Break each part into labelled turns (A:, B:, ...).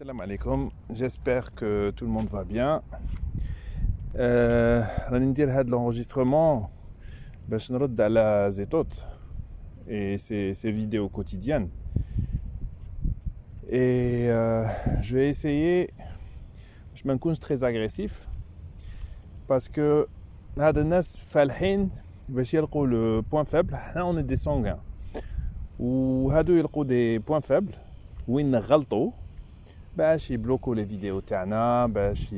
A: Salam alaikum, j'espère que tout le monde va bien. راني ندير هذا l'enregistrement باش نرد على زيتوت et ses vidéos quotidiennes. Et je vais essayer, je me نكونش très agressif parce que هاد الناس فالحين باش يلقوا le point faible. حنا on est des sanguins وهادو يلقوا des points faibles وين نغلطوا باش يبلوكوا les vidéos تاعنا باش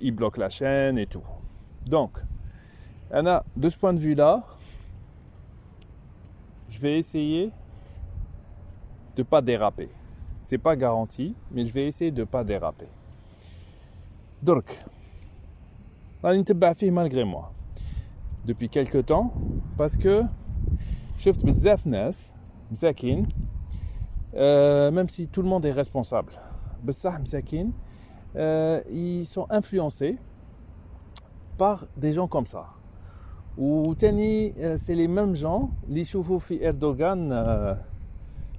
A: il bloque la chaîne et tout. Donc, Anna, de ce point de vue-là, je vais essayer de ne pas déraper. C'est pas garanti, mais je vais essayer de ne pas déraper. Donc, malgré moi, depuis quelques temps, parce que je suis بزاف ناس مساكين, même si tout le monde est responsable, بصح مساكين, ils sont influencés par des gens comme ça. Ou Tani, c'est les mêmes gens qui يشوفوا في Erdogan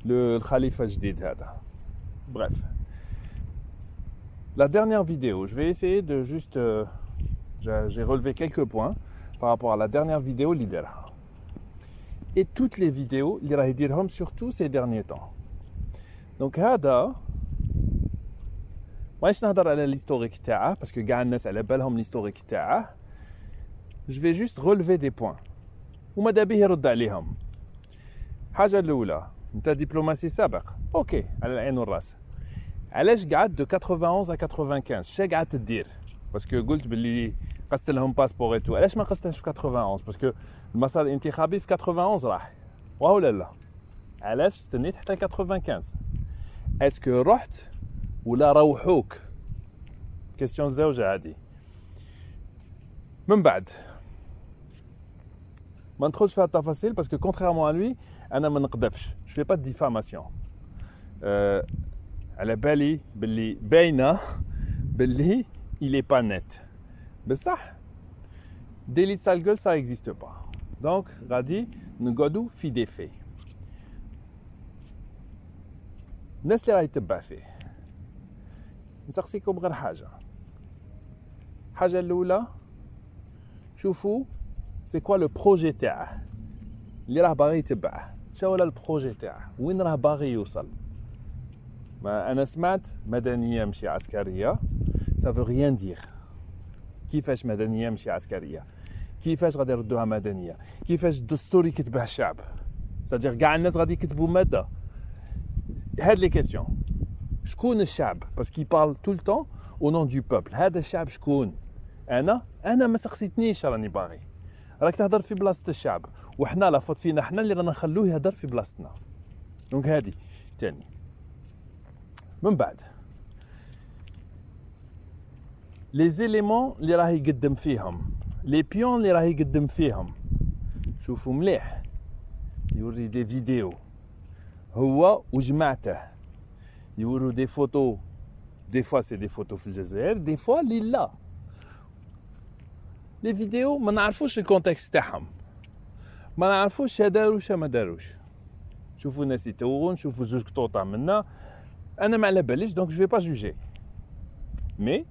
A: le khalifa الجديد هذا. Bref. La dernière vidéo, je vais essayer de juste j'ai relevé quelques points par rapport à la dernière vidéo اللي دارها. Et toutes les vidéos اللي راه يديرهم surtout ces derniers temps. Donc هذا مانيش نهضر على l'historique تاعه parce que كاع الناس على بالهم l'historique تاعه. Je vais juste relever des points وماذا به يرد عليهم. الحاجه الاولى, انت دبلوماسي سابق, اوكي, على العين والراس. علاش قعدت de 91 à 95 شا قعدت تدير؟ باسكو قلت باللي قصت لهم باسبور اي تو. علاش ما قصتهاش في 91؟ باسكو المسار الانتخابي في 91 راح, ولا لا؟ علاش استنيت حتى 95؟ اسكو رحت ولا روحوك؟ كيستيون زوجة هادي. من بعد ما ندخلش فيها التفاصيل باسكو كونتريرمون ا لوي انا ما نقذفش, je fais pas de diffamation. على بالي باللي باينه باللي il est pas net, بصح délit sale gueule ça existe pas. Donc غادي نقعدوا في دي في. الناس اللي راهي تتبع فيه نسقسيكم غير حاجه الاولى, شوفوا سي كوا لو بروجي تاعه اللي راه باغي يتبعه. شنو هو البروجي تاعه, وين راه باغي يوصل. ما انا سمعت مدنيه ماشي عسكريه, ça veut rien dire. كيفاش مدنيه ماشي عسكريه؟ كيفاش غادي يردوها مدنيه؟ كيفاش الدستور يكتبه الشعب؟ صديق كاع الناس غادي يكتبوا ماده. هاد لي كيسيون, شكون الشعب؟ باسكو يبارل طول طون او نون دو بوبل. هذا الشعب شكون؟ انا ما سقسيتنيش راني باغي, راك تهضر في بلاصه الشعب, وحنا لا فوت فينا حنا اللي رانا نخلوه يهضر في بلاصتنا. دونك هادي تاني. من بعد لي زيليمون اللي راه يقدم فيهم, لي بيون اللي راه يقدم فيهم, شوفوا مليح. يوري دي فيديو هو وجماعته, يوروا دي فوتو, دي فوا سي دي فوتو في الجزائر, دي فوا اللي لا. لي فيديو ما نعرفوش الكونتكست تاعهم, ما نعرفوش شا داروا شا ما داروش. شوفوا الناس يتوغون, شوفوا زوج قطوطه منا, انا ما على باليش, دونك جو في با جوجي. مي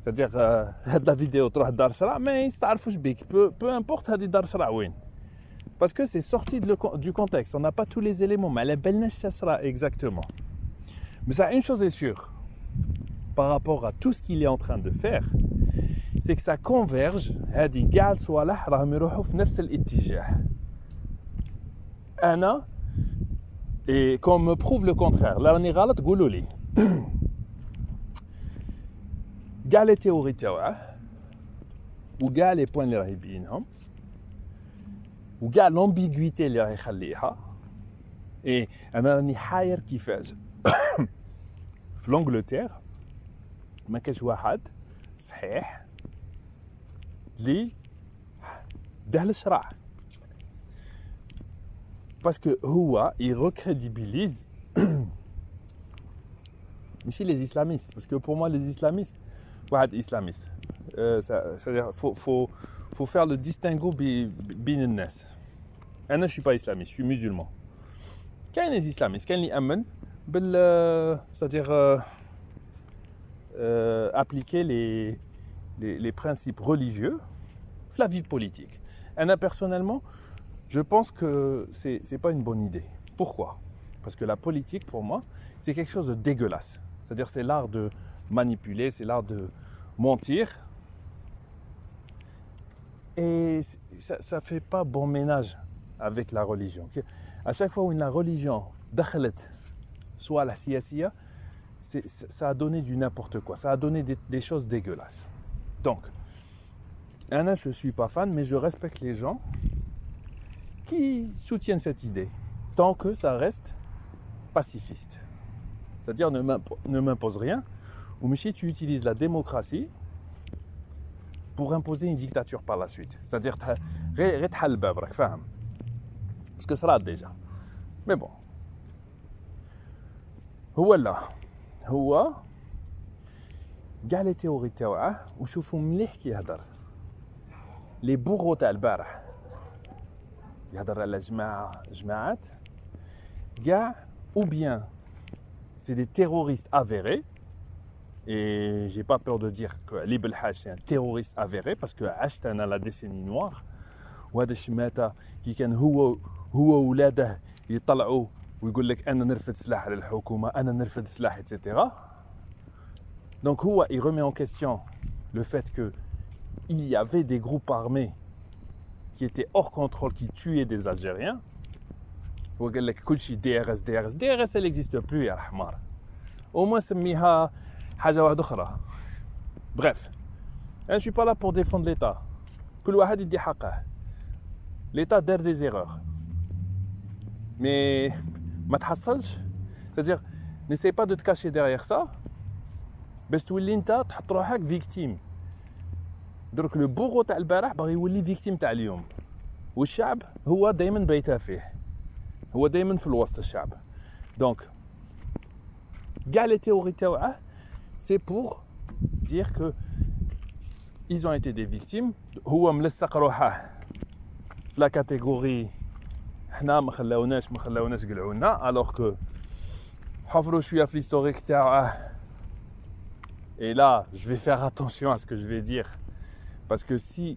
A: c'est-à-dire هاد لا فيديو تروح دار شرع ما يستعرفوش بيك, peu importe هادي دار شرع وين, parce que c'est sorti du contexte, on n'a pas tous les éléments, ما على بالناش شا صرا exactement. Mais ça, une chose est sûre par rapport à tout ce qu'il est en train de faire, c'est que ça converge. هادي كاع الصوالح راهم يروحوا في نفس الاتجاه. انا et qu'on me prouve le contraire, لا راني غلط قولوا لي. كاع لي تيوري تاعه وكاع لي بوين اللي راه يبينهم وكاع لومبيغويتي اللي راه يخليها, اي انا راني حاير كيفاش في لونجلتير ما كاش واحد صحيح لي داه الشرع, باسكو هو يغوكريديبيليز ماشي لي اسلاميست, باسكو pour moi les islamistes واحد اسلاميست, c'est-à-dire faut faire le distinguo بين الناس. انا je suis pas islamiste, je suis musulman. كاين les islamistes, كاين اللي يامن c'est-à-dire appliquer les principes religieux à la vie politique. Et personnellement, je pense que c'est pas une bonne idée. Pourquoi? Parce que la politique, pour moi, c'est quelque chose de dégueulasse. C'est-à-dire c'est l'art de manipuler, c'est l'art de mentir. Et ça fait pas bon ménage avec la religion. À chaque fois où la religion دخلت soit la siyasiya, ça a donné du n'importe quoi, ça a donné des choses dégueulasses. Donc, je ne suis pas fan, mais je respecte les gens qui soutiennent cette idée, tant que ça reste pacifiste. C'est-à-dire ne m'impose rien, ou Michi, tu utilises la démocratie pour imposer une dictature par la suite. C'est-à-dire, parce que ça l'a déjà. Mais bon. هو كاع لي تيوري تاوعه وشوفوا مليح كيهضر لي بوغو تاع البارح يهضر على جماعات كاع ou bien c'est des terroristes avérés et j'ai pas peur de dire que Ali Belhaj c'est un terroriste avéré parce que عشت انا la décennie noire وهذا الشماته كي كان هو وولاده يطلعوا ويقول لك انا نرفد سلاح على الحكومه انا نرفد سلاح etc. Donc il remet en question le fait que il y avait des groupes armés qui étaient hors contrôle qui tuaient des Algériens. وقال لك كل شيء DRS elle n'existe plus يا الحمار. Au moins سميها حاجه واحده اخرى. Bref, je ne suis pas là pour défendre l'État. كل واحد يدي حقه. L'État دار des erreurs. Mais ما تحصلش, c'est-à-dire n'essaie pas de te cacher derrière ça باش تولي انت تحط روحك فيكتيم. درك لو بوغو تاع البارح باغي يولي فيكتيم تاع اليوم, والشعب هو دائما بايته فيه, هو دائما في الوسط الشعب. دونك كاع لي تيوري تاوعه سي بور dire que ils ont été des victimes. هو ملصق روحه في لا كاتيجوري حنا ما خلاوناش قلعونا, alors que حفروا شويه في l'historique تاعه. Et là, je vais faire attention à ce que je vais dire. Parce que si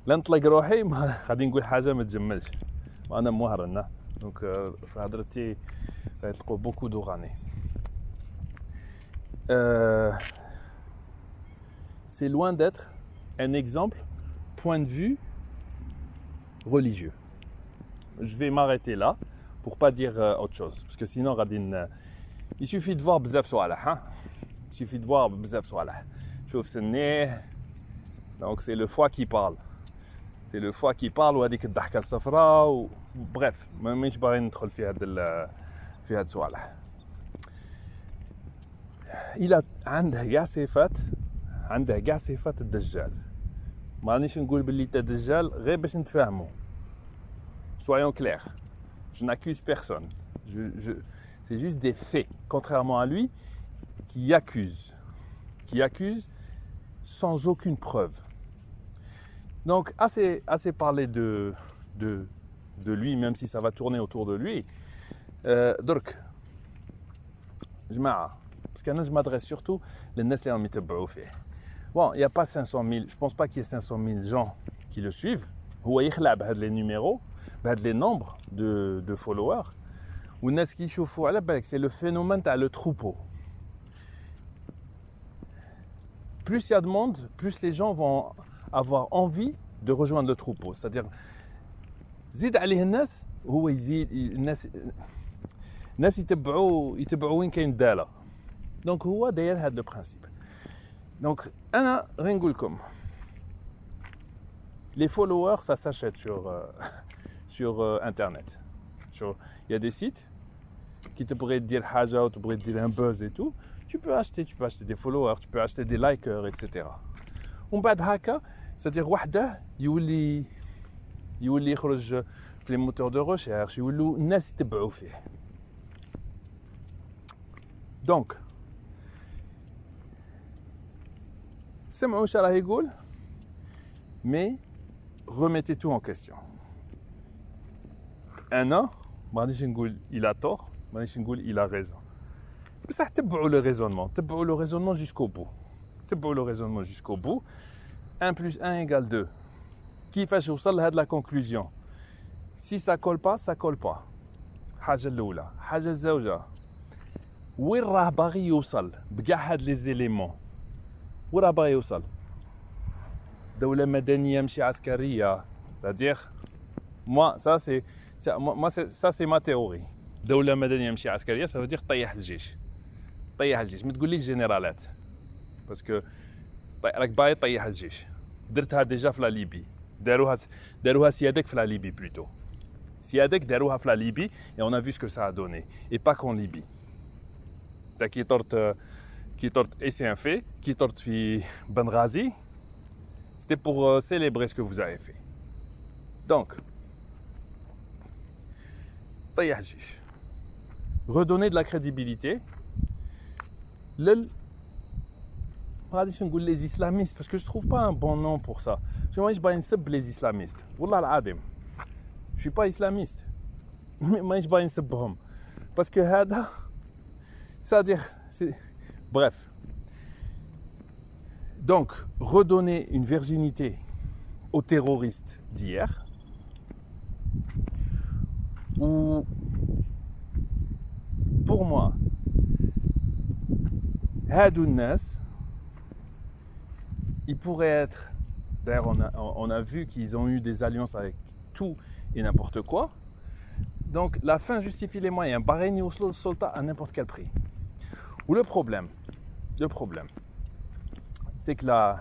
A: لنطلق روحي غادي نقول حاجه ما تجملش وانا موهرنا. دونك في هضرتي غتلقوا بوكو دوغاني. C'est loin d'être un exemple point de vue religieux. Je vais m'arrêter là pour pas dire autre chose parce que sinon il suffit de voir بزاف صوالح, hein. Il suffit de voir بزاف صوالح. شوف سنيه. Donc c'est le foie qui parle. C'est le foie qui parle وهذيك الضحكه الصفراء bref مانيش باغي ندخل في هاد الصوالح. إلا عنده كاع صفات الدجال. مانيش نقول باللي انت دجال غير باش نتفاهموا. Soyons clairs. Je n'accuse personne. C'est juste des faits, contrairement à lui, qui accuse sans aucune preuve. Donc, assez parlé de lui, même si ça va tourner autour de lui. درك جماعة, parce que je m'adresse surtout les gens qui me يتبعوا. Bon, il n'y a pas 500 000, je ne pense pas qu'il y ait 500 000 gens qui le suivent. هو يخلع بهاد les numéros, بهاد les nombres de followers. والناس qui يشوفوا على بالك, c'est le phénomène تاع le troupeau. Plus il y a de monde, plus les gens vont avoir envie de rejoindre le troupeau. C'est-à-dire, زيد عليه الناس, هو يزيد الناس يتبعوا وين كاين الدالة. Donc هو داير هذا le principe. Donc انا غير نقول لكم les followers ça s'achète sur internet. Il y a des sites qui te pourraient dire حاجة ou te pourraient dire un buzz et tout. Tu peux acheter des followers, tu peux acheter des likers, etc. ومن بعد هكا, c'est-à-dire وحده يولي يخرج في les moteurs de recherche, يولوا الناس يتبعوا فيه. Donc سمعوا واش راه يقول, mais remettez tout en question. أنا ما غاديش نقول il a tort, ما غاديش نقول il a raison. بصح تبعوا لو ريزونمون، تبعوا لو ريزونمون jusqu'au bout. تبعوا لو ريزونمون jusqu'au bout. 1 plus 1 égale 2. كيفاش وصل لهاد لا كونكلوزيون؟ Si ça colle pas, ça colle pas. حاجة الأولى، حاجة الزوجة. وين راه باغي يوصل بكاع هاد لي زيليمون؟ وين راه باغي يوصل؟ دولة مدنية ماشي عسكرية. C'est-à-dire moi ça c'est ma théorie. دولة مدنية ماشي عسكرية ça veut dire طيح الجيش. طيح الجيش، ما تقوليش جنرالات. باسكو راك باغي طيح الجيش. درتها ديجا في لا ليبي. داروها سيادك في لا ليبي بلوتو. سيادك داروها في لا ليبي et on a vu ce que ça a donné. Et pas qu'en Libye. T'as qui torte et c'est un fait, qui torte fi Benghazi. C'était pour célébrer ce que vous avez fait. Donc, طيح الجيش. Redonner de la crédibilité. غاديش نقول les islamistes parce que je trouve pas un bon nom pour ça. Parce que moi je باغي نسب les islamistes. والله العظيم. Je suis pas islamiste. مانيش باغي نسبهم. Parce que هذا c'est-à-dire bref. Donc, redonner une virginité aux terroristes d'hier ou pour moi هادو الناس ils pourraient être, d'ailleurs on a vu qu'ils ont eu des alliances avec tout et n'importe quoi. Donc la fin justifie les moyens. باغيين يوصلوا للسلطة à n'importe quel prix. Ou le problème c'est que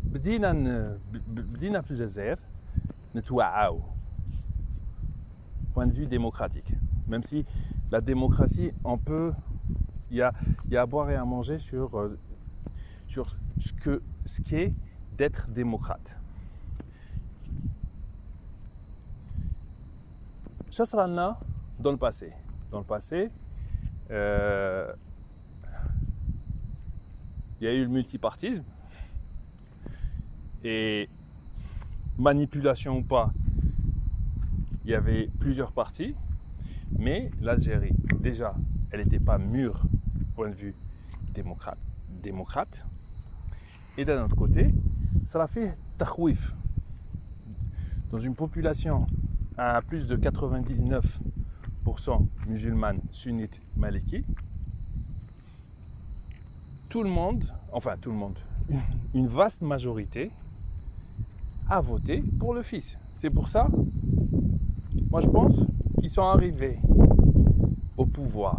A: بدينا في الجزائر نتوعاو point de vue démocratique. Même si la démocratie, on peut, il y a à boire et à manger sur ce qu'est d'être démocrate. Ça sera là dans le passé. Dans le passé, il y a eu le multipartisme et manipulation ou pas, il y avait plusieurs partis, mais l'Algérie, déjà, elle n'était pas mûre du point de vue démocrate. Et d'un autre côté, ça l'a fait takhouif. Dans une population à plus de 99% musulmane, sunnite, maliki, tout le monde, une vaste majorité a voté pour le fils. C'est pour ça, moi je pense qu'ils sont arrivés au pouvoir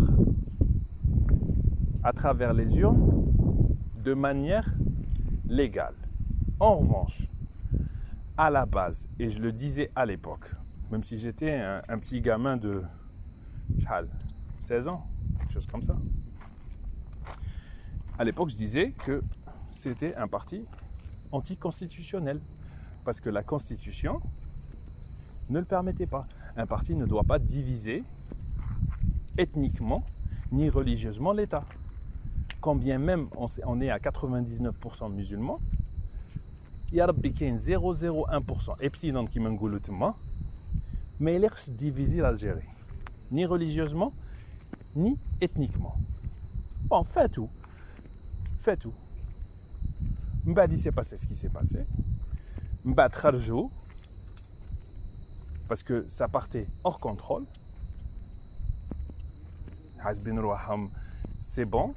A: à travers les urnes de manière légale. En revanche, à la base, et je le disais à l'époque, même si j'étais un petit gamin de 16 ans, quelque chose comme ça, à l'époque je disais que c'était un parti anticonstitutionnel parce que la Constitution ne le permettait pas. Un parti ne doit pas diviser ethniquement ni religieusement l'État. Quand bien même on est à 99% musulmans, il y a 0,01% epsilon qui m'engoule tellement, mais il est divisé l'Algérie, ni religieusement ni ethniquement. Bon, fait tout. M'badi s'est passé ce qui s'est passé. M'bad kharjou parce que ça partait hors contrôle. Hasbin rouaham, c'est bon.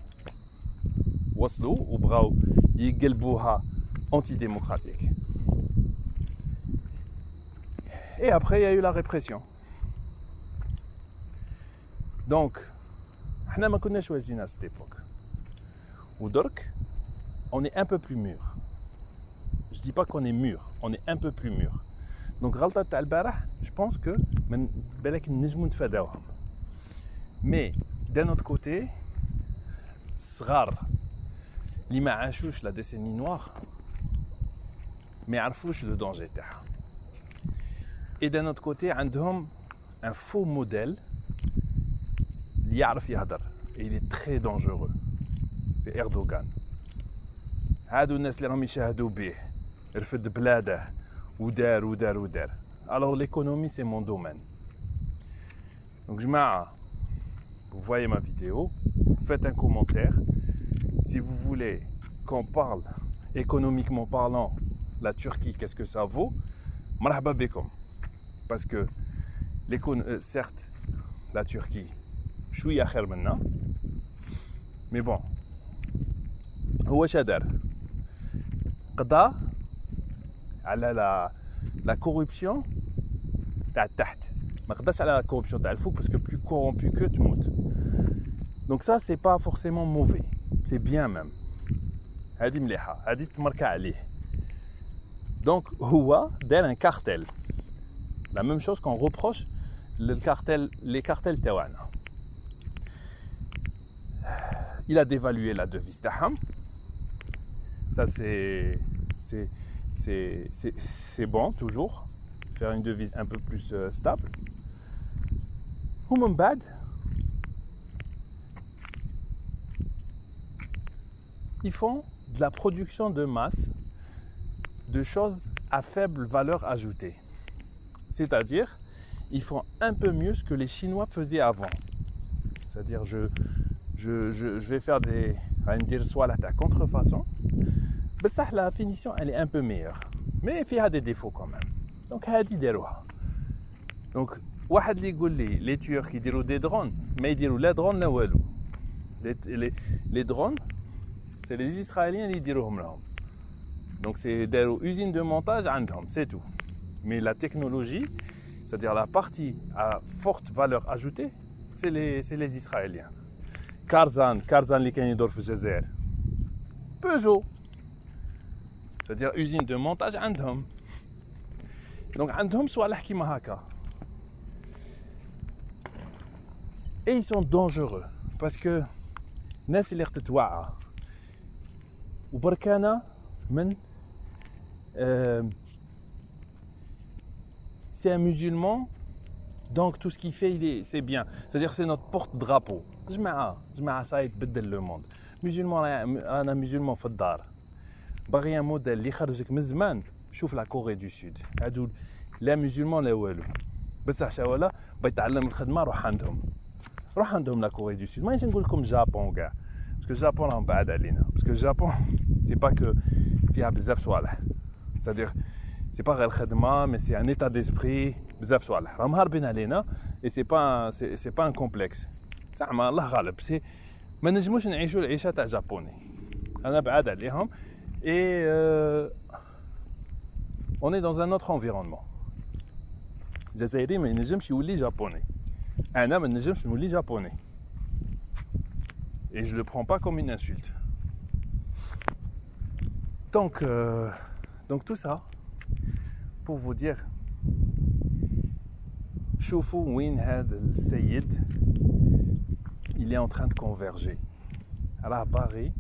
A: Waslou ou brao yigelbouha antidémocratique. Et après il y a eu la répression. Donc, حنا ما كناش واجدين à cette époque. Ou donc, on est un peu plus mûr. Je dis pas qu'on est mûr, on est un peu plus mûr. Donc غلطة تاع البارح, je pense que من بالك نجمو نتفاداوهم. Mais d'un autre côté, الصغار اللي ما عاشوش la décennie noire ما يعرفوش le danger تاعها. Et d'un autre côté, عندهم un faux modèle اللي يعرف يهدر. Et il est très dangereux. C'est Erdogan. هادو الناس اللي راهم يشاهدوا به رفد بلاده ودار. Alors l'économie, c'est mon domaine. Donc vous voyez ma vidéo, faites un commentaire. Si vous voulez qu'on parle économiquement parlant, la Turquie, qu'est-ce que ça vaut? Marhaba bekom. Parce que certes, la Turquie, chouïa khair minna, mais bon, هو شادر قضى على la corruption تاع التحت، ما قضاش على la corruption تاع الفوق parce que plus corrompu que تموت. Donc ça c'est pas forcément mauvais, c'est bien même. هذه مليحة، هذه تمركع عليه. Donc هو دار un cartel. La même chose qu'on reproche les cartels تاعنا. Il a dévalué la devise تاعهم. Ça c'est bon toujours, faire une devise un peu plus stable. ومن بعد ils font de la production de masse de choses à faible valeur ajoutée. C'est-à-dire, ils font un peu mieux ce que les Chinois faisaient avant. C'est-à-dire, je vais faire des soit la contrefaçon. La finition, elle est un peu meilleure. Mais il y a des défauts quand même. Donc, هذه داروها. Donc, واحد اللي يقول لي les Turcs يديروا des drones, ما يديروا لا drone لا والو. Les drones, c'est les Israéliens qui يديروهم لهم. Donc, c'est des usines de montage عندهم, c'est tout. Mais la technologie, c'est-à-dire la partie à forte valeur ajoutée, c'est les Israéliens. Karzan اللي كان يدور في الجزائر. Peugeot, c'est-à-dire usine de montage عندهم. Donc عندهم صوالح كيما هكا. Et ils sont dangereux parce que الناس اللي تتوعى وبركانه من c'est un musulman, donc tout ce qu'il fait c'est bien, c'est-à-dire c'est notre porte-drapeau. جماعة ça يتبدل le monde. Musulman, أنا musulman في الدار. باغي ان موديل اللي خرجك من زمان. شوف لا كوري دو سود، هادو لا مسلمان لا والو، بصح شاولا بغى يتعلم الخدمه روح عندهم لا كوري دو سود. مانيش نقول لكم جابون كاع، باسكو جابون راهم بعاد علينا، باسكو جابون سي با كو فيها بزاف صوالح، سادير سي با غير الخدمه، مي سي ان ايتا ديسبري، بزاف صوالح راهم هاربين علينا. اي سي با ان كومبلكس، زعما الله غالب، سي ما نجموش نعيشوا العيشه تاع جابوني، انا بعاد عليهم. Et on est dans un autre environnement. الجزائري ما ينجمش يولي جابوني، انا ما نجمش نولي جابوني. Et je le prends pas comme une insulte. Donc tout ça pour vous dire شوفوا وين هذا السيد il est en train de converger. راه باغي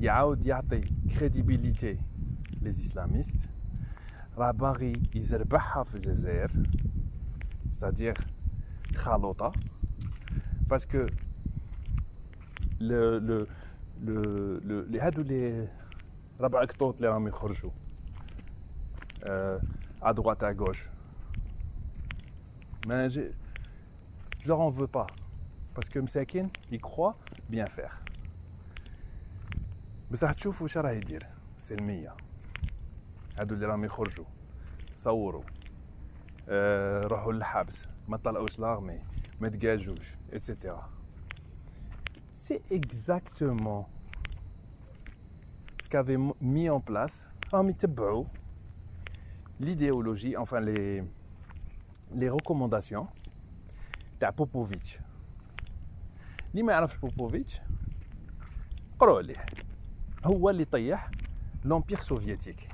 A: يعاود يعطي crédibilité les islamistes، راه باغي يزربحها في الجزائر، c'est-à-dire خالوطة، parce que هادو لي ربع قطوط اللي راهم يخرجوا à droite à gauche، mais je leur en veux pas parce que مساكين ils croient bien faire. بصح تشوفوا واش راه يدير سلميه، هادو اللي راهم يخرجوا صوروا روحوا للحبس، ما طلعوش لاغمي، ما تقاجوش etc. C'est exactement ce qu'avait mis en place راهم يتبعوا l'idéologie, enfin les recommandations تاع بوبوفيتش. اللي ما يعرفش بوبوفيتش قرأوا عليه، هو اللي طيح l'Empire soviétique،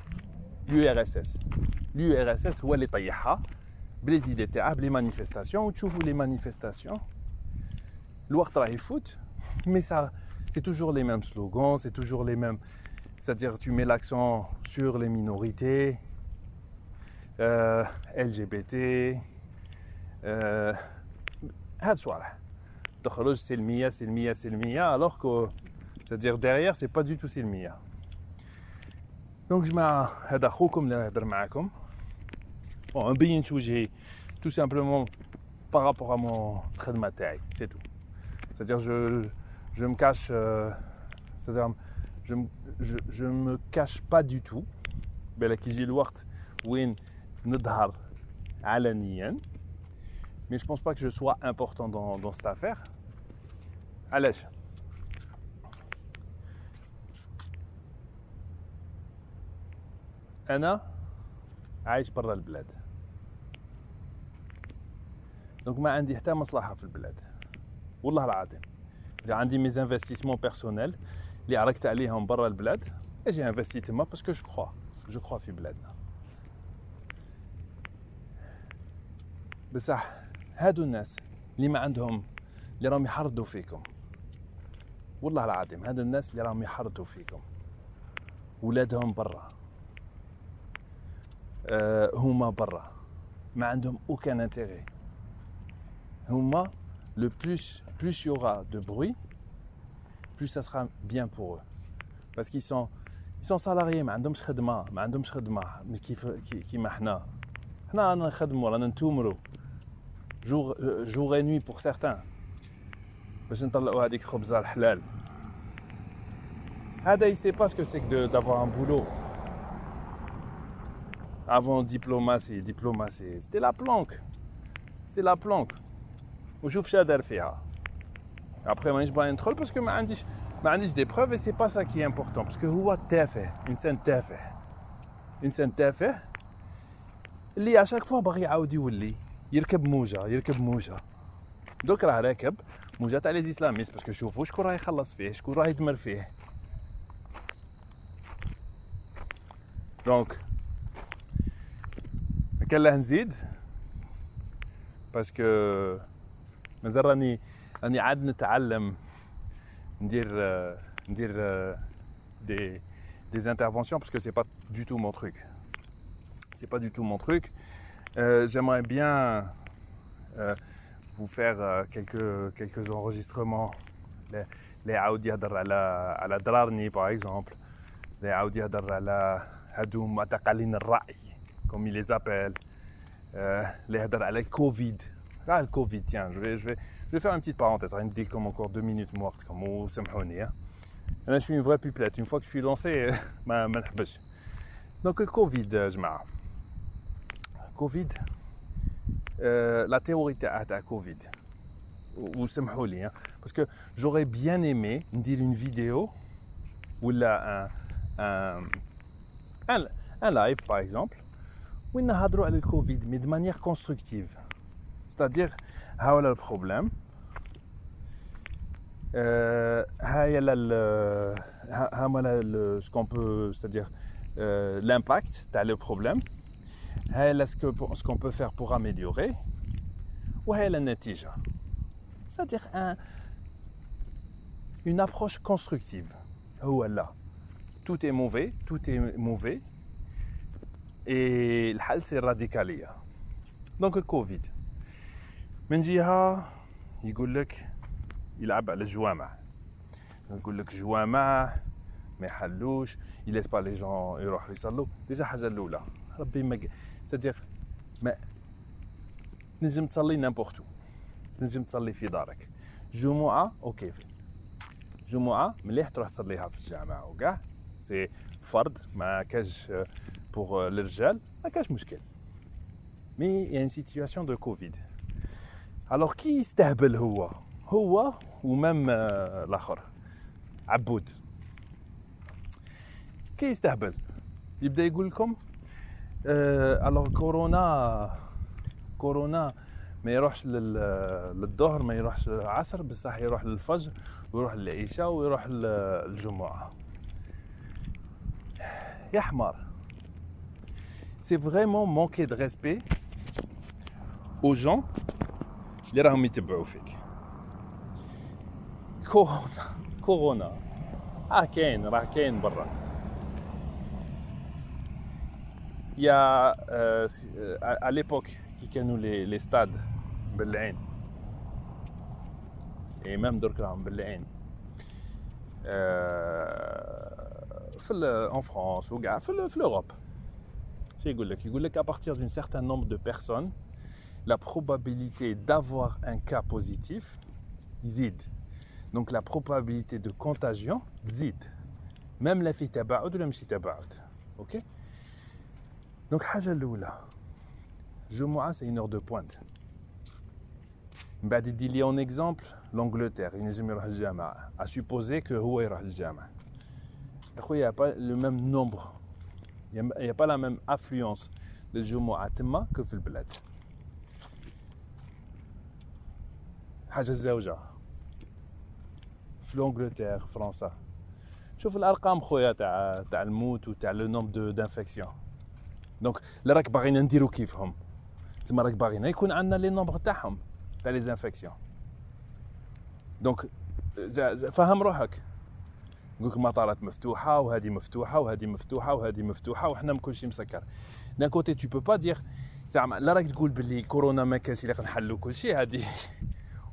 A: l'URSS هو اللي طيحها بلي زيدي تاعه، بلي مانيفستاسيون. وتشوفوا لي مانيفستاسيون الوقت راه يفوت، mais ça c'est toujours les mêmes slogans, c'est toujours les mêmes, c'est-à-dire tu mets l'accent sur les minorités, LGBT، هاد صوالح تخرج سلمية alors que c'est-à-dire derrière c'est pas du tout سلمية. Donc جماعة هذا خوكم اللي نهضر معاكم، Bon, نبين وجهي tout simplement par rapport à mon traitement تاعي, c'est tout. C'est-à-dire je me cache, c'est-à-dire je me cache pas du tout. بالك يجي الوقت وين نظهر علنيا. Mais je pense pas que je sois important dans cette affaire. علاش؟ أنا عايش برا البلاد. دونك ما عندي حتى مصلحة في البلاد. والله العظيم. إذا عندي مي انفستيسمون بيرسونيل اللي عركت عليهم برا البلاد، اجي انفستي تما باسكو جو كخوا في بلادنا. بصح هادو الناس اللي ما عندهم، اللي راهم يحرضوا فيكم، والله العظيم هادو الناس اللي راهم يحرضوا فيكم ولادهم برا، هما برا ما عندهم aucun intérêt. هما le plus il y aura de bruit, plus ça sera bien pour eux. Parce qu'ils sont salariés, ما عندهمش خدمة كيما حنا نخدموا رانا نتومروا jour et nuit pour certains باش نطلعوا هذيك خبزة الحلال. هذا il sait pas ce que c'est que d'avoir un boulot. Avant diplomatie, c'était la planque. وشوف شا دار فيها. Après مانيش باغي ندخل باسكو ما عنديش des preuves et c'est pas ça qui est important parce que هو تافه، انسان تافه اللي اشاك فوا باغي يعاود يولي يركب موجه. دوك راه راكب موجه تاع لي اسلاميست باسكو شوفوا شكون راه يخلص فيه، شكون راه يدمر فيه. دونك كان له نزيد باسكو مازال راني عاد نتعلم ندير des interventions parce que c'est pas du tout mon truc. J'aimerais bien vous faire quelques enregistrements. Les عاود يهضر على درارني par exemple. Les عاود يهضر على هادو معتقلين الرأي comme ils les appellent. Les يهضر على الكوفيد. Ah, le Covid, tiens, je vais faire une petite parenthèse. Rien de dire comme encore 2 minutes mortes, comme au Semhouni. Là, je suis une vraie pupilette. Une fois que je suis lancé, donc le Covid, Covid, la théorie de Covid, ou Semhouni, parce que j'aurais bien aimé dire une vidéo ou là un live par exemple, où on a parlé le Covid, mais de manière constructive. C'est-à-dire, voilà le problème. Ce qu'on peut, c'est-à-dire l'impact, le problème. Ce qu'on peut faire pour améliorer. Ou la natija. C'est-à-dire une approche constructive. Voilà. Tout est mauvais. Et le hal c'est radicalia. Donc le Covid. من جهة يقول لك يلعب على الجوامع، يقول لك جوامع ما يحلوش، يلاس با لي جون يروحوا يصلوا. ديجا حاجة الأولى ربي ما سادير ما تنجم تصلي نامبورتو، تنجم تصلي في دارك. جمعة أوكي، جمعة مليح تروح تصليها في الجامع وكاع سي فرض ما كاش بوغ الرجال ما كاش مشكل. مي يا ان سيتوياسيون دو كوفيد. Alors qui يستهبل هو ومام الاخر عبود كي يستهبل يبدا يقول لكم alors كورونا ما يروحش للظهر، ما يروحش العصر، بصح يروح للفجر ويروح للعشاء ويروح للجمعة. يا حمار، c'est vraiment manquer de respect aux gens اللي راهم يتبعوا فيك. كورونا راه كاين برا. يا à l'époque كي كانوا لي ستاد مبلعين اي ميم درك راهم مبلعين في ان فرانس وكاع في اوروب. يقول لك à partir d'un certain nombre de personnes la probabilité d'avoir un cas positif زيد. Donc la probabilité de contagion زيد. Même la في تباعد ولا ماشي تباعد. OK. Donc حاجة الأولى جمعة c'est une heure de pointe. من بعد يدي لي en exemple l'Angleterre ينجم يروح للجامعة. À supposer que هو يروح للجامعة. أخويا pas le même nombre. Il n'y a pas la même affluence de الجمعة تما que في البلاد. حاجة زوجة في لونجلتير فرنسا شوف الارقام خويا تاع الموت وتاع لو نومبر دانفيكسيون دونك اللي راك باغينا نديرو كيفهم تما راك باغينا يكون عندنا لي نومبر تاعهم تاع لي زانفيكسيون دونك فهم روحك نقولك المطارات مفتوحه وهذه مفتوحه وهذه مفتوحه وهذه مفتوحه وحنا كل شيء مسكر دان كوتي تو بو با دير زعما لا راك تقول باللي كورونا ما كانش اللي نحلوا كل شيء هذه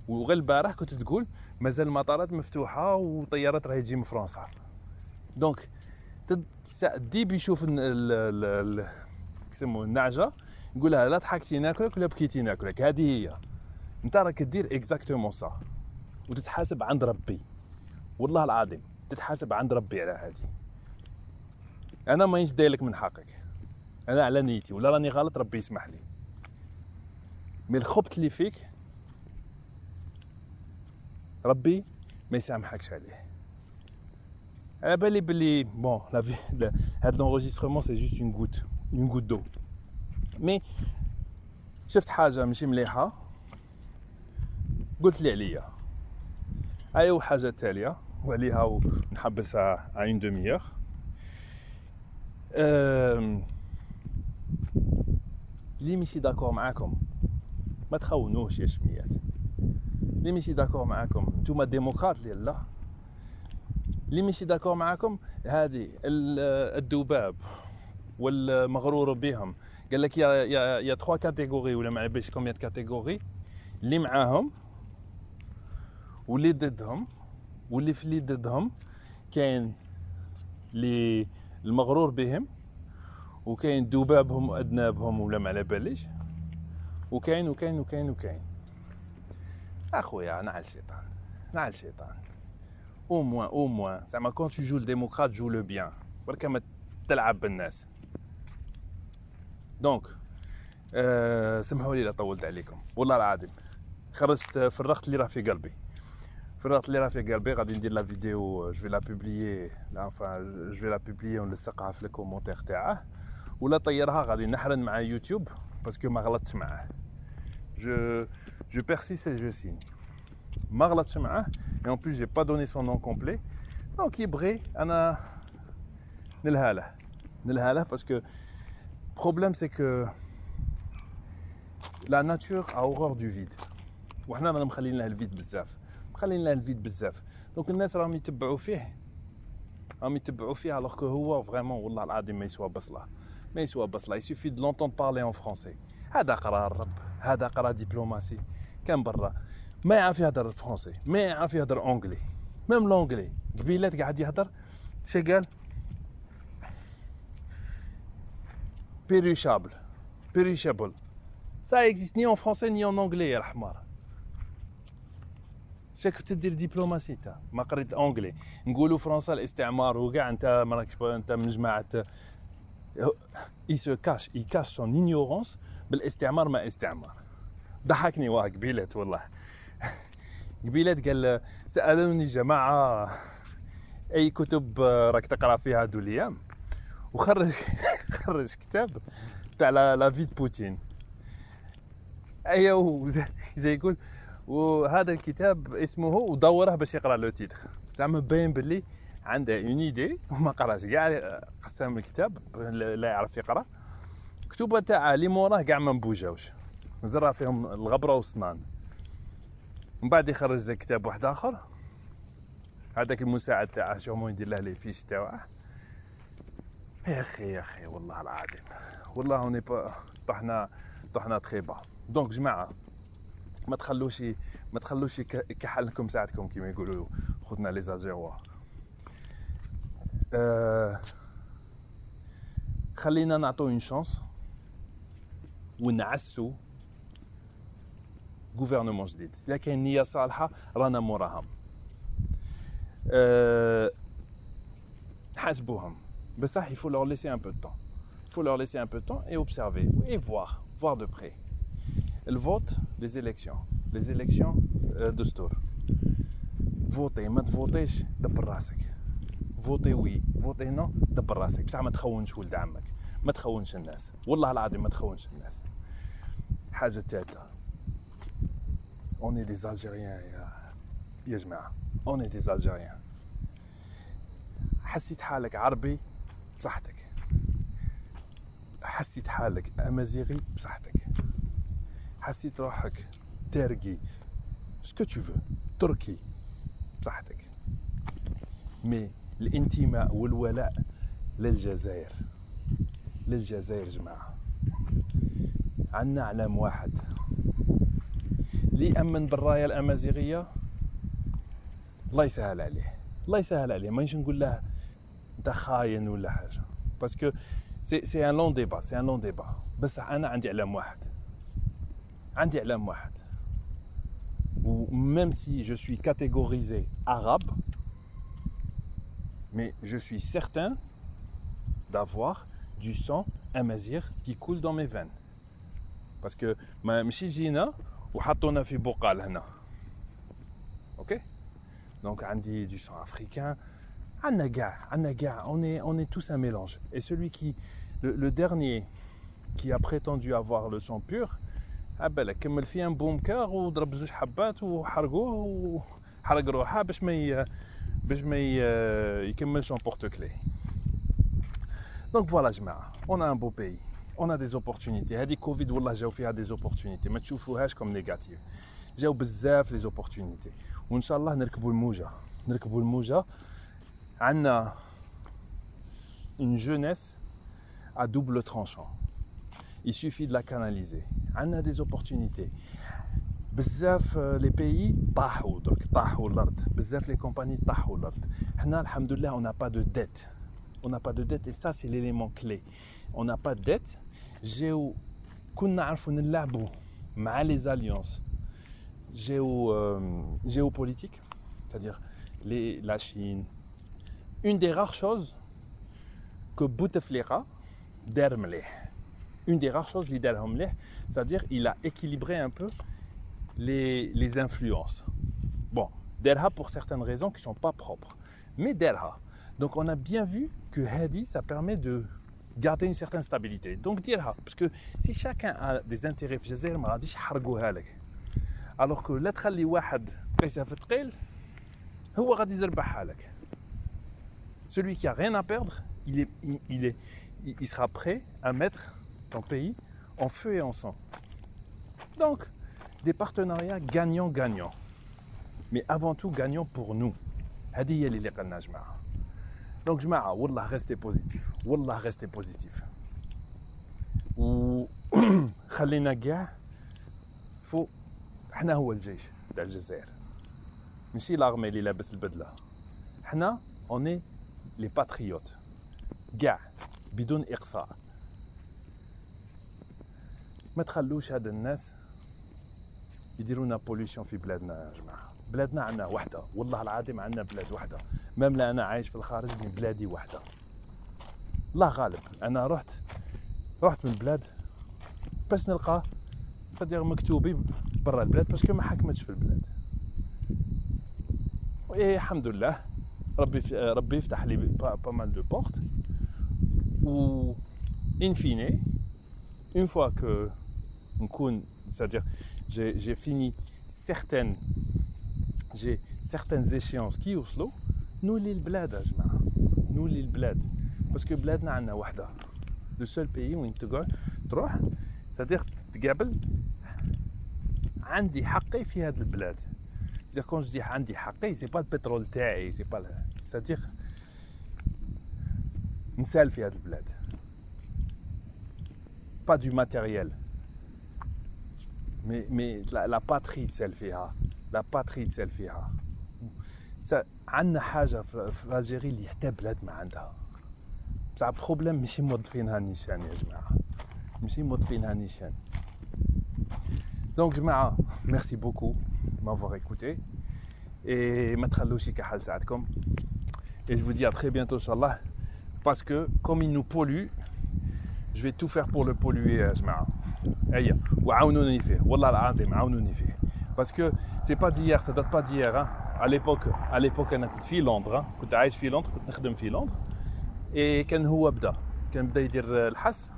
A: وغير البارح كنت تقول مازال المطارات مفتوحه وطيارات راهي تجي من فرنسا دونك الديب يشوف يسموه النعجه يقول لها لا ضحكتي ناكلك ولا بكيتي ناكلك هذه هي انت راك دير اكزاكتومون صا وتتحاسب عند ربي والله العظيم تتحاسب عند ربي على هذه انا ما داير لك من حقك انا على نيتي ولا راني غلط ربي يسمح لي مي الخبط اللي فيك ربي ما يسامحكش عليه على بالي بلي بون لا في هاد لونجسترمون سي جوست اون غوت دو مي شفت حاجه ماشي مليحه قلت لي عليا ايوا حاجه تاليه وعليها ونحبسها اون دوميور لي ماشي داكور معاكم ما تخونوش يا شميات لي ماشي داكور معاكم نتوما ديمقراط لا لي ماشي داكور معاكم هذه الذباب والمغرور بهم قال لك يا 3 كاتيجوري ولا ما عرفتش كوميا كاتيجوري اللي معاهم واللي ضدهم واللي في اللي ضدهم كاين اللي المغرور بهم وكاين ذبابهم وادنابهم ولا ما على باليش وكاين اخويا نعل الشيطان au moins زعما quand tu joues le démocrate joue le bien برك ما تلعب بالناس دونك سمحوا لي لا طولت عليكم والله العظيم خرجت فرغت اللي راه في قلبي غادي ندير لا فيديو جو في لا بوبليي enfin je vais la publier ونلصقها في الكومونتير تاعه ولا طيرها غادي نحرن مع يوتيوب باسكو ما غلطتش معاه je persiste et je signe ما غلطتش معاه et en plus j'ai pas donné son nom complet donc يبغي انا نلها له parce que problème c'est que la nature a horreur du vide وحنا رانا مخلين له الفيد بزاف دونك الناس راهم يتبعوا فيه alors que هو فريمون والله العظيم ما يسوى بصله il suffit de l'entendre parler en français هذا قرا الرب هذا قرا دبلوماسي كان برا ما يعرف يهضر الفرنسي ما يعرف يهضر اونجلي ميم لونجلي قبيلات قاعد يهضر شي قال perishable ça existe ni en français ni en anglais يا الحمار شاك تدير دبلوماسي انت ما قريت اونجلي نقولوا فرنسا الاستعمار وكاع انت ما راكش انت من جماعه يكاش son ignorance بالاستعمار ما استعمار ضحكني واه قبيلات والله قبيلات قال سالوني جماعه اي كتب راك تقرا فيها هادو الايام وخرج كتاب تاع لا في بوتين ايوه زي يقول وهذا الكتاب اسمه ودوره باش يقرا لو تيتر زعما باين باللي عنده اون ايدي وما قراش كاع قسم الكتاب لا يعرف يقرا كتوبه تاع لي موراه كاع ما مبوجاوش زرع فيهم الغبره والسنان من بعد يخرج لك كتاب واحد اخر هذاك المساعد تاعه شو هو يدير له لي فيش تاعه يا اخي والله العظيم والله اوني با طحنا تخيبه دونك جماعه ما تخلوش يكحلكم ساعتكم كما يقولوا خوتنا لي زالجيروا خلينا نعطوه une chance ونعسوا gouvernement جديد. إذا كاين نية صالحة رانا موراهم. حاسبوهم. بصح il faut leur laisser un peu de temps. Il faut leur laisser un peu de temps et observer et voir de près. Le vote, les élections دستور. فوتي ما تفوتيش دبر راسك. فوتي وي فوتي نو دبر راسك بصح ما تخونش ولد عمك ما تخونش الناس والله العظيم ما تخونش الناس. حاجه ثالثه on est des Algériens يا جماعه on est des Algériens. حسيت حالك عربي بصحتك حسيت حالك امازيغي بصحتك حسيت روحك تركي سكو تو فو تركي بصحتك. مي الانتماء والولاء للجزائر جماعة. عنا علم واحد اللي يأمن بالراية الأمازيغية الله يسهل عليه مانيش نقول له انت خاين ولا حاجة باسكو سي ان لون ديبا بس انا عندي علم واحد ou même si je suis catégorisé arabe, mais je suis certain d'avoir du sang amazigh qui coule dans mes veines. Parce que ماشي جينا وحطونا في بقال هنا. OK? Donc عندي du sang africain, عندنا كاع, on est tous un mélange. Et celui qui le dernier qui a prétendu avoir le sang pur, عبالك كمل فيه ان بومكار وضرب زوج حبات وحرقوه وحرق روحه باش ما يكملش en porte-clés. Donc voilà جماعة, on a un beau pays, on a des opportunités. هذه كوفيد والله جاو فيها des opportunités, ما تشوفوهاش comme négative. جاو بزاف les opportunités وان شاء الله نركبوا الموجة. عندنا une jeunesse à double tranchant. Il suffit de la canaliser. On a des opportunités. بزاف les pays طاحوا الارض. بزاف les compagnies طاحوا الارض. حنا الحمد لله on n'a pas de dette. Et ça c'est l'élément clé. On n'a pas de dette. كنا نعرفوا نلعبوا مع les alliances géopolitiques, c'est-à-dire la Chine. Une des rares choses que Bouteflika دار مليح. Une des rares choses اللي دارهم مليح, c'est-à-dire il a équilibré un peu les influences. Bon, دارها pour certaines raisons qui sont pas propres, mais دارها. Donc on a bien vu que Hadi, ça permet de garder une certaine stabilité. Donc ديرها, parce que si chacun a des intérêts في الجزائر ما غاديش يحرقوها لك. Alors que لا تخلي واحد قيسها في ثقيل هو غادي يزربحها لك. Celui qui a rien à perdre, il sera prêt à mettre ton pays en feu et en sang. Donc, des partenariats gagnant-gagnant. Mais avant tout, gagnant pour nous. هذه هي اللي قلنا جماعة. Donc جماعة والله restez positif. وخلينا كاع فوق. احنا هو الجيش تاع الجزائر. ماشي لاغمي اللي لابس البدلة. احنا on est les patriotes. كاع بدون إقصاء. ما تخلوش هاد الناس يديرونا بوليسيون في بلادنا يا جماعه. بلادنا عندنا وحده والله العظيم, عندنا بلاد وحده. مام لا انا عايش في الخارج من بلادي وحده الله غالب. انا رحت من البلاد باش نلقى صديق مكتوبي برا البلاد باسكو ما حكمتش في البلاد. وايه الحمد لله ربي يفتح لي با مال دو بورت. و ان فيني une fois que c'est-à-dire j'ai fini certaines échéances qui وصلوا, نولي البلاد يا جماعه, نولي البلاد باسكو بلادنا عندنا وحده. لو سول بيي وين تروح c'est-à-dire تقابل عندي حقي في هذه البلاد. c'est-à-dire quand je dis عندي حقي c'est pas البترول تاعي, c'est pas c'est-à-dire نسال في هذه البلاد, pas du matériel, mais la patrie تسال فيها, la patrie تسال فيها. عندنا حاجة في الجزائر اللي حتى بلاد ما عندها. بصح بروبليم ماشي موظفينها نيشان يا جماعه ماشي موظفينها نيشان. دونك جماعه ميرسي بوكو m'avoir écouté et ما تخلوش يكحل ساعتكم et je vous dis à très bientôt inchallah parce que comme il nous pollue je vais tout faire pour le polluer يا جماعه. ايا وعاونوني فيه والله العظيم عاونوني فيه parce que c'est pas d'hier, ça date pas d'hier hein. à l'époque انا كنت في لندن كنت عايش في لندن كنت نخدم في لندن et كان هو بدا يدير الحس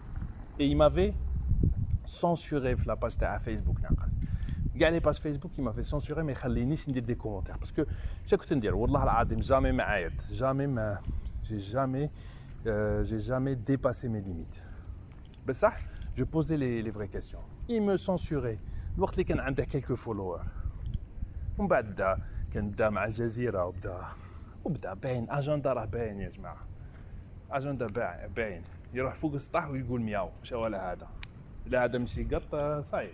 A: et il m'avait censuré في لاباج تاع فيسبوك نعقل كاع لي باج فيسبوك il m'avait censuré ما يخلينيش ندير دي كومونتير parce que شنو كنت ندير والله العظيم جامي ما عايرت j'ai jamais dépassé mes limites بصح je posais les vraies questions il me censurait الوقت اللي كان عنده quelques followers ومن بعد كان بدا مع الجزيره وبدا باين اجندا راه باين يا جماعه اجندا باين يروح فوق السطح ويقول مياو واش هو هذا لا هذا ماشي قط صاي.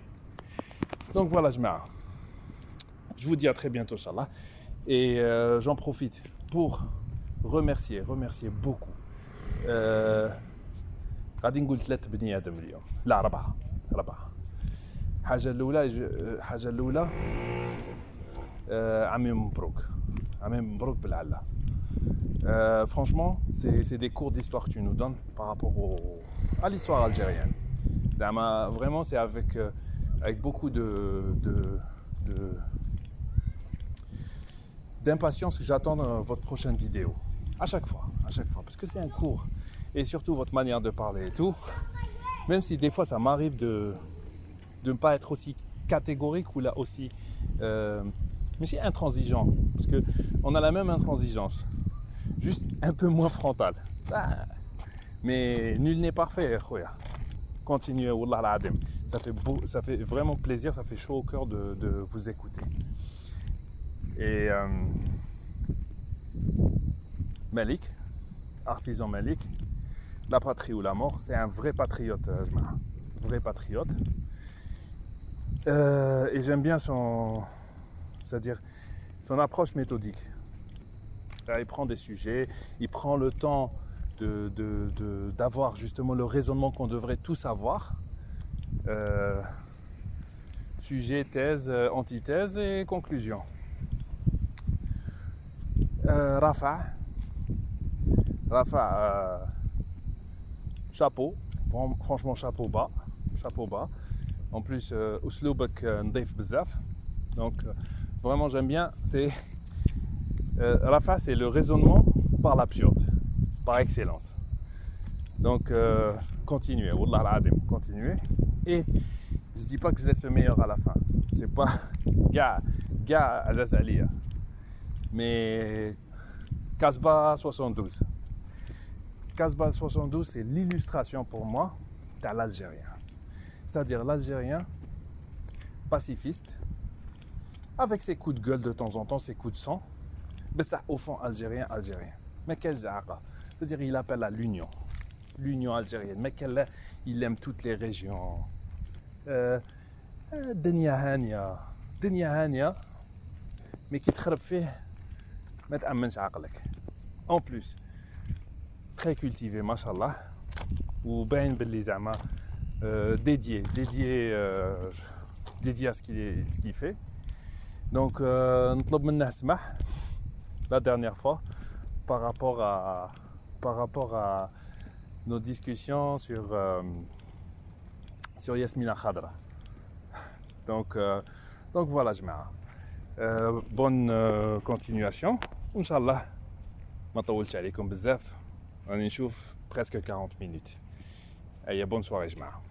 A: Donc voilà جماعه je vous dis à très bientôt inchallah et j'en profite pour remercier beaucoup غادي نقول 3 بني ادم اليوم لا 4 الحاجه الاولى عمي مبروك بالعلا. Franchement, c'est des cours d'histoire que tu nous donnes par rapport à l'histoire algérienne. Vraiment, c'est avec beaucoup d'impatience que j'attends votre prochaine vidéo. À chaque fois, parce que c'est un cours. Et surtout votre manière de parler et tout. Même si des fois ça m'arrive de ne pas être aussi catégorique ou là aussi mais c'est intransigeant. Parce qu'on a la même intransigeance. Juste un peu moins frontal. Mais nul n'est parfait, khoya. Continuez, wallah al-adim. Ça fait vraiment plaisir, ça fait chaud au cœur de vous écouter. Et Malik, artisan Malik, la patrie ou la mort, c'est un vrai patriote, vrai patriote. Et j'aime bien son approche méthodique. Il prend des sujets, il prend le temps d'avoir justement le raisonnement qu'on devrait tous avoir. Sujet, thèse, antithèse et conclusion. Rafa, chapeau, franchement chapeau bas. En plus, Ousloubek Ndef Bzaf. Donc vraiment j'aime bien. Rafa, c'est le raisonnement par l'absurde, par excellence. Donc continuez, wallah al-adim, continuez. Et je dis pas que je laisse le meilleur à la fin. C'est pas gars Azazalia. Mais Kasbah 72. Kasbah 72, c'est l'illustration pour moi de l'Algérien. C'est-à-dire l'Algérien pacifiste, avec ses coups de gueule de temps en temps, ses coups de sang, mais ça au fond algérien. Mais quel zaqa, c'est-à-dire il appelle à l'union algérienne, mais il aime toutes les régions. Denia Hania, mais qui تخرب فيه ما تأمنش عقلك. En plus, très cultivé, machallah, ou باين باللي زعما dédié à ce qu'il fait. Donc نطلب منه سمح la dernière fois par rapport à nos discussions sur Yasmina Khadra. Donc voilà جماعة. Bonne continuation. Inch'Allah ما طولتش عليكم بزاف. راني نشوف presque 40 minutes. Allez, bonne soirée جماعة.